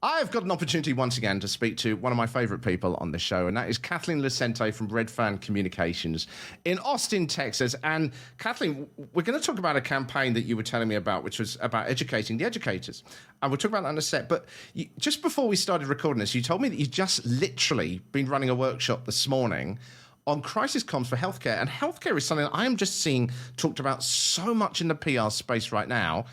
I've got an opportunity once again to speak to one of my favorite people on the show, and that is Kathleen Lucente from Red Fan Communications in Austin, Texas. And Kathleen, we're going to talk about a campaign that you were telling me about, which was about educating the educators. And we'll talk about that in a sec. But just before we started recording this, you told me that you've just literally been running a workshop this morning on crisis comms for healthcare. And healthcare is something that I am just seeing talked about so much in the PR space right now.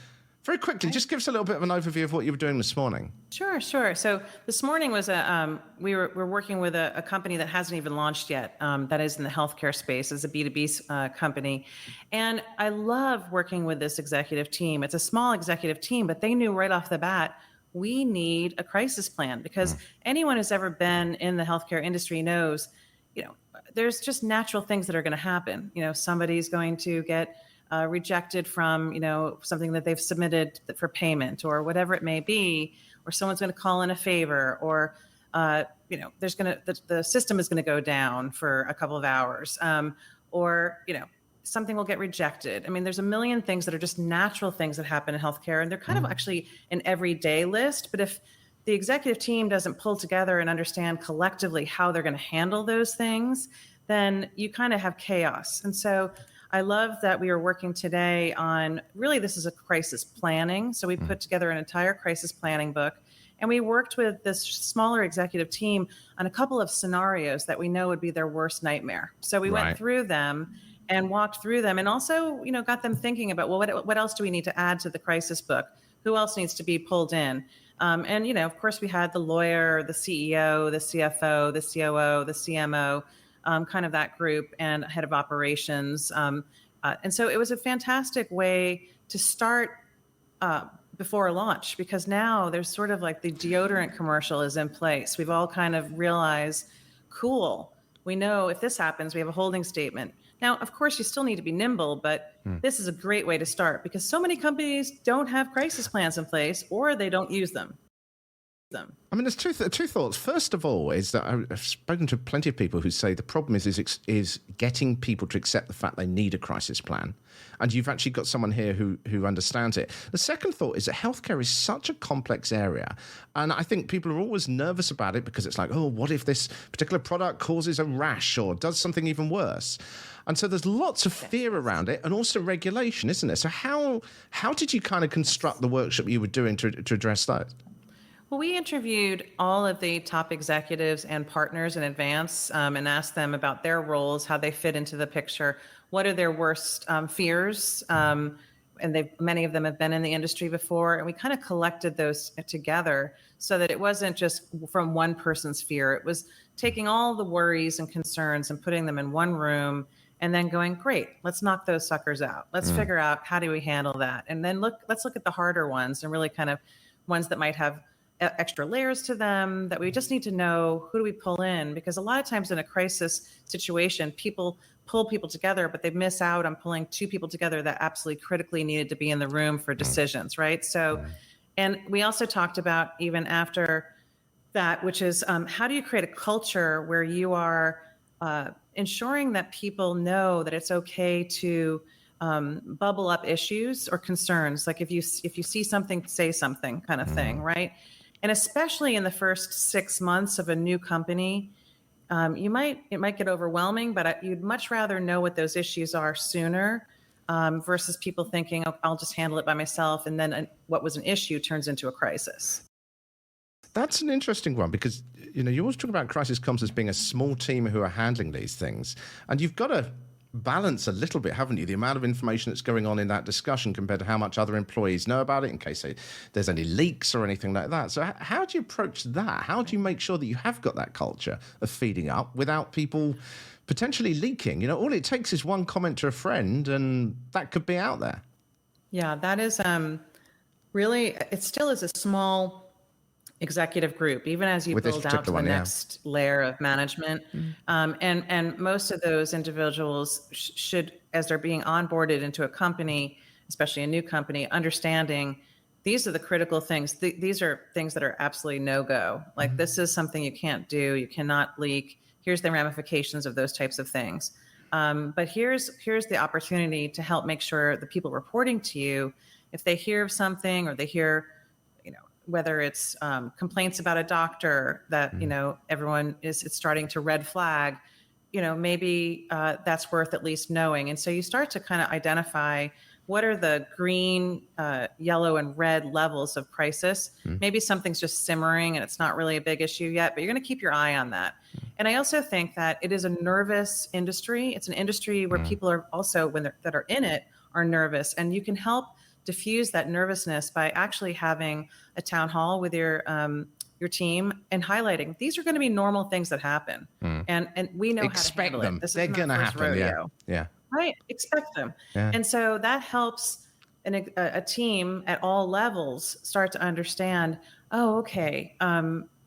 Very quickly, just give us a little bit of an overview of what you were doing this morning. Sure. So this morning was we're working with a company that hasn't even launched yet. That is in the healthcare space. It's a B2B company, and I love working with this executive team. It's a small executive team, but they knew right off the bat we need a crisis plan because anyone who's ever been in the healthcare industry knows, there's just natural things that are going to happen. Somebody's going to get rejected from, something that they've submitted for payment or whatever it may be, or someone's going to call in a favor, or, the system is going to go down for a couple of hours, or, something will get rejected. I mean, there's a million things that are just natural things that happen in healthcare, and they're kind of actually an everyday list. But if the executive team doesn't pull together and understand collectively how they're going to handle those things, then you kind of have chaos. And so I love that we are working today on, really, this is a crisis planning. So we put together an entire crisis planning book, and we worked with this smaller executive team on a couple of scenarios that we know would be their worst nightmare. So we went through them and walked through them, and also, got them thinking about, well, what else do we need to add to the crisis book? Who else needs to be pulled in? And, of course, we had the lawyer, the CEO, the CFO, the COO, the CMO, kind of that group, and head of operations. And so it was a fantastic way to start before launch, because now there's sort of like the deodorant commercial is in place. We've all kind of realized, cool, we know if this happens, we have a holding statement. Now, of course, you still need to be nimble, but this is a great way to start because so many companies don't have crisis plans in place, or they don't use them. I mean, there's two thoughts. First of all, is that I've spoken to plenty of people who say the problem is getting people to accept the fact they need a crisis plan, and you've actually got someone here who understands it. The second thought is that healthcare is such a complex area, and I think people are always nervous about it because it's like, oh, what if this particular product causes a rash or does something even worse? And so there's lots of fear around it, and also regulation, isn't there? So how did you kind of construct the workshop you were doing to address that? Well, we interviewed all of the top executives and partners in advance and asked them about their roles, how they fit into the picture, what are their worst fears, and many of them have been in the industry before, and we kind of collected those together so that it wasn't just from one person's fear. It was taking all the worries and concerns and putting them in one room and then going, great, let's knock those suckers out. Let's figure out how do we handle that, and then let's look at the harder ones and really kind of ones that might have extra layers to them that we just need to know, who do we pull in? Because a lot of times in a crisis situation, people pull people together, but they miss out on pulling two people together that absolutely critically needed to be in the room for decisions, right? So, and we also talked about even after that, which is how do you create a culture where you are ensuring that people know that it's okay to bubble up issues or concerns. Like if you see something, say something kind of thing, right? And especially in the first 6 months of a new company, it might get overwhelming, but you'd much rather know what those issues are sooner versus people thinking, oh, I'll just handle it by myself. And then what was an issue turns into a crisis. That's an interesting one because, you always talk about crisis comms as being a small team who are handling these things. And you've got to balance a little bit, haven't you? The amount of information that's going on in that discussion compared to how much other employees know about it in case there's any leaks or anything like that. So how do you approach that? How do you make sure that you have got that culture of feeding up without people potentially leaking? All it takes is one comment to a friend and that could be out there. Yeah, that is really, it still is a small executive group, even as you build out to the next layer of management. And most of those individuals should, as they're being onboarded into a company, especially a new company, understanding these are the critical things. These are things that are absolutely no-go. Like this is something you can't do. You cannot leak. Here's the ramifications of those types of things. But here's the opportunity to help make sure the people reporting to you, if they hear of something or they hear whether it's complaints about a doctor that, everyone it's starting to red flag, maybe that's worth at least knowing. And so you start to kind of identify what are the green, yellow, and red levels of crisis. Maybe something's just simmering and it's not really a big issue yet, but you're going to keep your eye on that. And I also think that it is a nervous industry. It's an industry where people are also, that are in it, are nervous. And you can help diffuse that nervousness by actually having a town hall with your team and highlighting these are going to be normal things that happen, and we know expect how to handle them. It. This They're going to happen. Rodeo. Yeah. Right. Expect them. Yeah. And so that helps a team at all levels start to understand, oh, okay,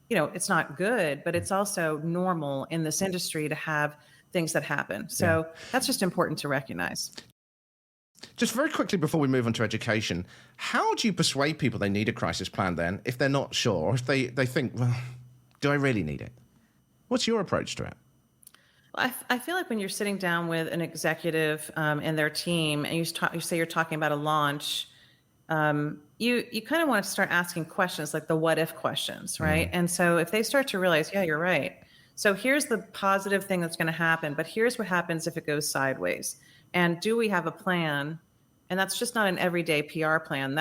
it's not good, but it's also normal in this industry to have things that happen. So that's just important to recognize. Just very quickly before we move on to education, how do you persuade people they need a crisis plan then if they're not sure, or if they think, well, do I really need it? What's your approach to it? Well, I feel like when you're sitting down with an executive and their team, and you say you're talking about a launch, you kind of want to start asking questions like the what if questions, right? And so if they start to realize, yeah, you're right. So here's the positive thing that's going to happen, but here's what happens if it goes sideways. And do we have a plan? And that's just not an everyday PR plan.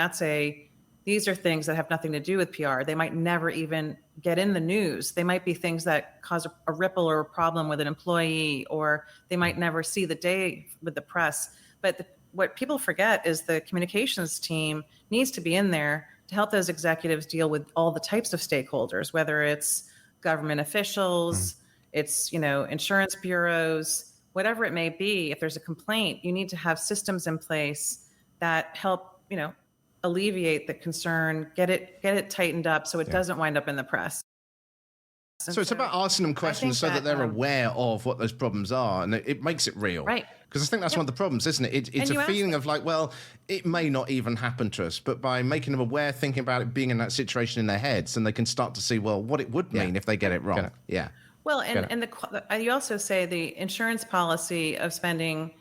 These are things that have nothing to do with PR. They might never even get in the news. They might be things that cause a ripple or a problem with an employee, or they might never see the day with the press. But what people forget is the communications team needs to be in there to help those executives deal with all the types of stakeholders, whether it's government officials, it's, insurance bureaus, whatever it may be. If there's a complaint, you need to have systems in place that help, alleviate the concern, get it tightened up so it doesn't wind up in the press. So it's about asking them questions so that they're aware of what those problems are, and it makes it real. Right. Because I think that's one of the problems, isn't it? It's a feeling of like, well, it may not even happen to us, but by making them aware, thinking about it, being in that situation in their heads, and they can start to see, well, what it would mean if they get it wrong. Yeah. Well, and you also say the insurance policy of spending,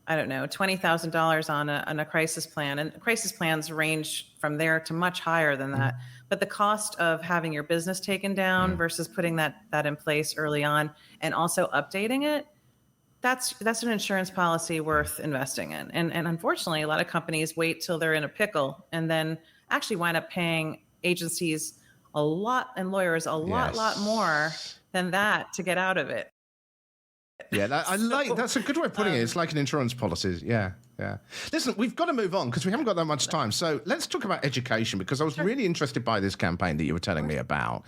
I don't know, $20,000 on a crisis plan, and crisis plans range from there to much higher than that. But the cost of having your business taken down versus putting that in place early on and also updating it, that's an insurance policy worth investing in. And unfortunately, a lot of companies wait till they're in a pickle and then actually wind up paying agencies a lot and lawyers a lot more than that to get out of it. Yeah, that's a good way of putting it. It's like an insurance policy. Yeah. Listen, we've got to move on because we haven't got that much time. So let's talk about education, because I was really interested by this campaign that you were telling me about.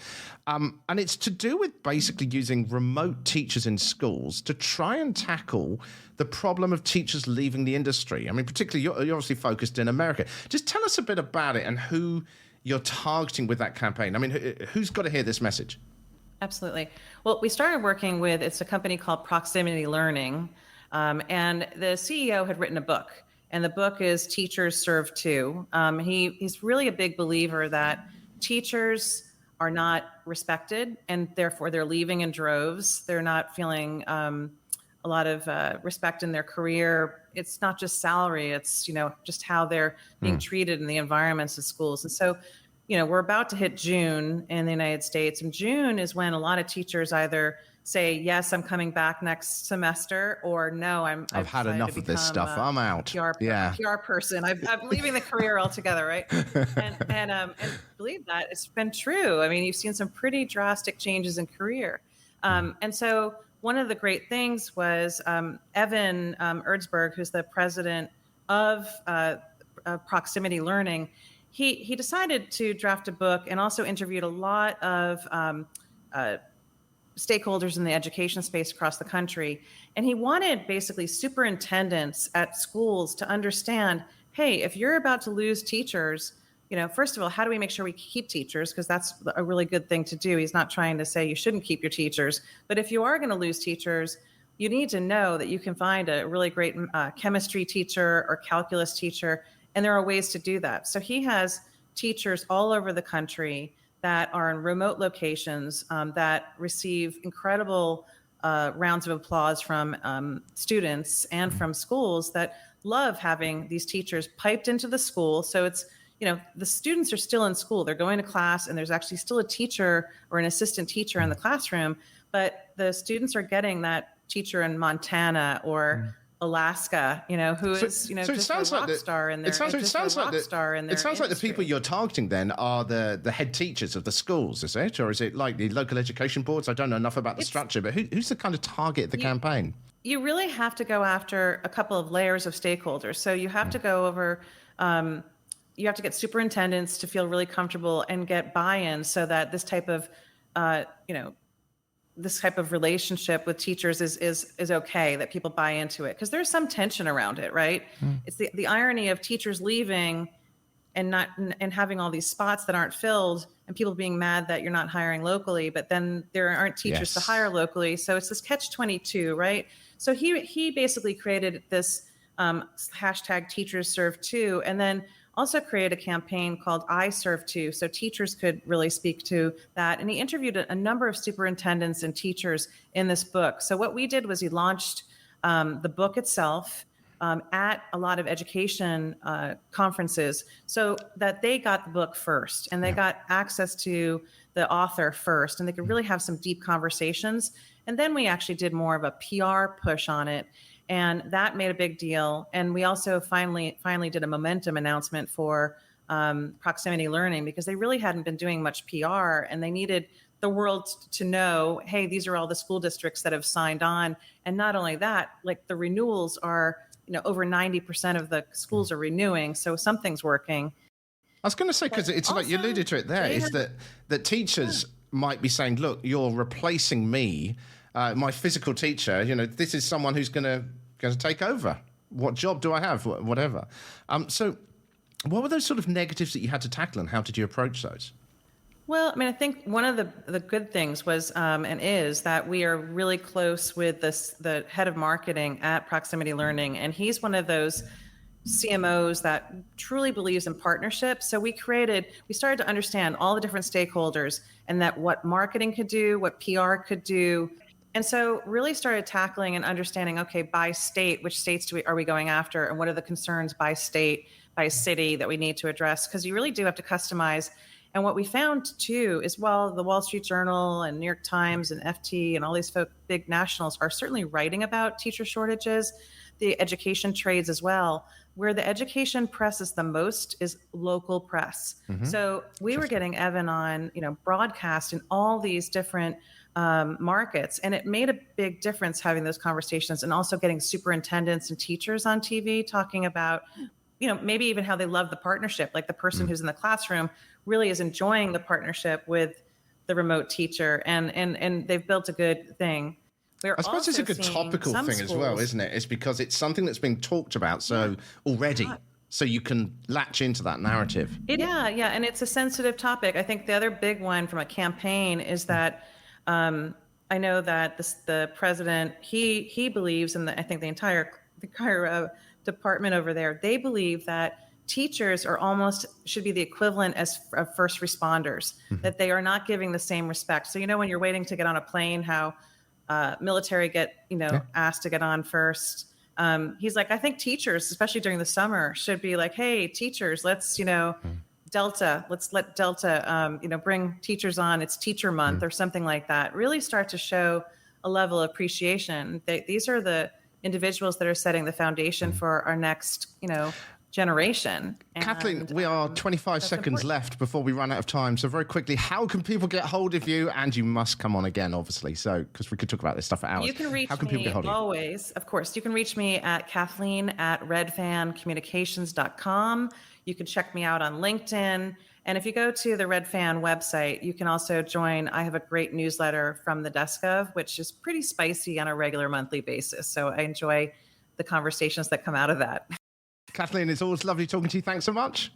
And it's to do with basically using remote teachers in schools to try and tackle the problem of teachers leaving the industry. I mean, particularly, you're obviously focused in America. Just tell us a bit about it and who you're targeting with that campaign. I mean, who's got to hear this message? Absolutely. Well, we started working with, it's a company called Proximity Learning, and the CEO had written a book, and the book is Teachers Serve Too. He's really a big believer that teachers are not respected, and therefore they're leaving in droves. They're not feeling a lot of respect in their career. It's not just salary, it's, just how they're being treated in the environments of schools. And so, we're about to hit June in the United States, and June is when a lot of teachers either say, yes, I'm coming back next semester, or no, I've had enough of this stuff. I'm out. PR person. I'm leaving the career altogether, right? and believe that it's been true. I mean, you've seen some pretty drastic changes in career. And so one of the great things was Evan Erdsberg, who's the president of Proximity Learning. He decided to draft a book and also interviewed a lot of stakeholders in the education space across the country. And he wanted basically superintendents at schools to understand, hey, if you're about to lose teachers, first of all, how do we make sure we keep teachers? Because that's a really good thing to do. He's not trying to say you shouldn't keep your teachers. But if you are going to lose teachers, you need to know that you can find a really great chemistry teacher or calculus teacher. And there are ways to do that. So he has teachers all over the country that are in remote locations that receive incredible rounds of applause from students and from schools that love having these teachers piped into the school. So it's, the students are still in school. They're going to class, and there's actually still a teacher or an assistant teacher in the classroom, but the students are getting that teacher in Montana or Alaska, who is, just a rock star in their It sounds like the people you're targeting then are the head teachers of the schools, is it? Or is it like the local education boards? I don't know enough about the structure, but who's the kind of target of the campaign? You really have to go after a couple of layers of stakeholders. So you have to go over, you have to get superintendents to feel really comfortable and get buy-in so that this type of, relationship with teachers is okay, that people buy into it, because there's some tension around it, right? It's the irony of teachers leaving and having all these spots that aren't filled, and people being mad that you're not hiring locally, but then there aren't teachers to hire locally. So it's this catch-22, right? So he basically created this hashtag teachers serve too, and then also created a campaign called I Serve Too, so teachers could really speak to that. And he interviewed a number of superintendents and teachers in this book. So what we did was he launched the book itself at a lot of education conferences, so that they got the book first, and they got access to the author first, and they could really have some deep conversations. And then we actually did more of a PR push on it, and that made a big deal. And we also finally did a momentum announcement for proximity learning, because they really hadn't been doing much PR, and they needed the world to know, hey, these are all the school districts that have signed on. And not only that, like the renewals are, over 90% of the schools are renewing. So something's working. I was going to say, because it's also, like you alluded to it there, is that teachers might be saying, look, you're replacing me, my physical teacher, this is someone who's going to take over. What job do I have? Whatever. So what were those sort of negatives that you had to tackle, and how did you approach those? Well, I think one of the good things was and is that we are really close with the head of marketing at Proximity Learning, and he's one of those CMOs that truly believes in partnership. So we started to understand all the different stakeholders, and that what marketing could do, what PR could do. And so really started tackling and understanding, okay, by state, which states are we going after, and what are the concerns by state, by city that we need to address? Because you really do have to customize. And what we found too is, while the Wall Street Journal and New York Times and FT and all these big nationals are certainly writing about teacher shortages, the education trades as well, where the education press is the most is local press. So we were getting Evan on, broadcast in all these different markets, and it made a big difference having those conversations, and also getting superintendents and teachers on TV talking about, maybe even how they love the partnership, like the person who's in the classroom really is enjoying the partnership with the remote teacher, and they've built a good thing. I suppose it's a good topical thing as well, isn't it? It's because it's something that's being talked about already, so you can latch into that narrative. Yeah, and it's a sensitive topic. I think the other big one from a campaign is that I know that the president, he believes, and I think the entire department over there, they believe that teachers should be the equivalent as first responders, that they are not giving the same respect. So, when you're waiting to get on a plane, how military get, asked to get on first. He's like, I think teachers, especially during the summer, should be like, hey, teachers, let's, Delta, let's let Delta, bring teachers on. It's teacher month or something like that. Really start to show a level of appreciation. These are the individuals that are setting the foundation for our next, generation. Kathleen, we are 25 seconds left before we run out of time. So very quickly, how can people get hold of you? And you must come on again, obviously. So, because we could talk about this stuff for hours. You can reach me always. Of course, you can reach me at Kathleen@redfancommunications.com. You can check me out on LinkedIn. And if you go to the Red Fan website, you can also join. I have a great newsletter from the desk of, which is pretty spicy on a regular monthly basis. So I enjoy the conversations that come out of that. Kathleen, it's always lovely talking to you. Thanks so much.